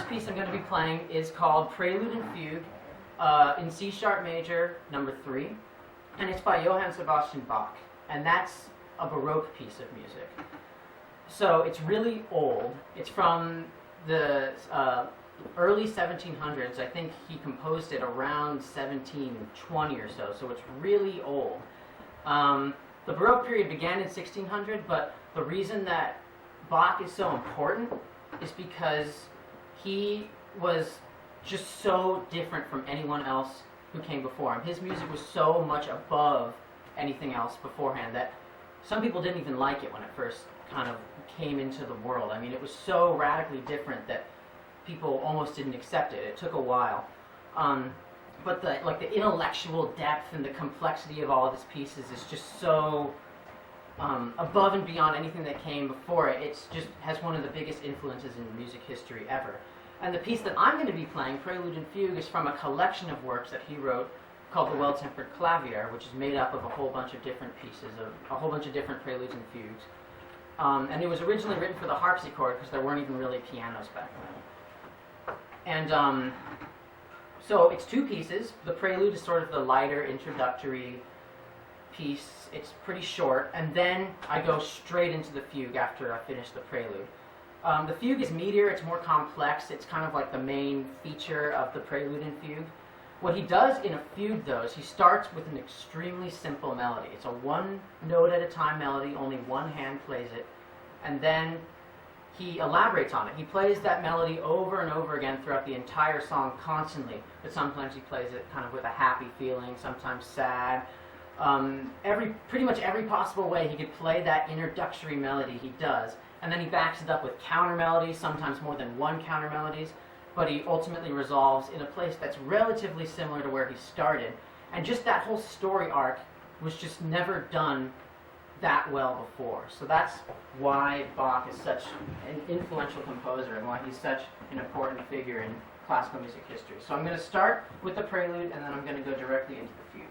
first piece I'm going to be playing is called Prelude and Fugue in C sharp major, number 3, and it's by Johann Sebastian Bach, and that's a Baroque piece of music. So it's really old. It's from the early 1700s. I think he composed it around 1720 or so, so it's really old. The Baroque period began in 1600, but the reason that Bach is so important is because he was just so different from anyone else who came before him. His music was so much above anything else beforehand that some people didn't even like it when it first kind of came into the world. I mean, it was so radically different that people almost didn't accept it. It took a while. But the intellectual depth and the complexity of all of his pieces is just so above and beyond anything that came before it. It just has one of the biggest influences in music history ever. And the piece that I'm going to be playing, Prelude and Fugue, is from a collection of works that he wrote called The Well-Tempered Clavier, which is made up of a whole bunch of different pieces, of a whole bunch of different preludes and fugues. And it was originally written for the harpsichord because there weren't even really pianos back then. And so it's 2 pieces. The prelude is sort of the lighter introductory piece. It's pretty short, and then I go straight into the fugue after I finish the prelude. The fugue is meatier, it's more complex, it's kind of like the main feature of the prelude and fugue. What he does in a fugue, though, is he starts with an extremely simple melody. It's a 1 note at a time melody, only one hand plays it, and then he elaborates on it. He plays that melody over and over again throughout the entire song constantly, but sometimes he plays it kind of with a happy feeling, sometimes sad. Pretty much every possible way he could play that introductory melody, he does. And then he backs it up with counter melodies, sometimes more than 1 counter melodies, but he ultimately resolves in a place that's relatively similar to where he started. And just that whole story arc was just never done that well before. So that's why Bach is such an influential composer and why he's such an important figure in classical music history. So I'm going to start with the prelude, and then I'm going to go directly into the fugue.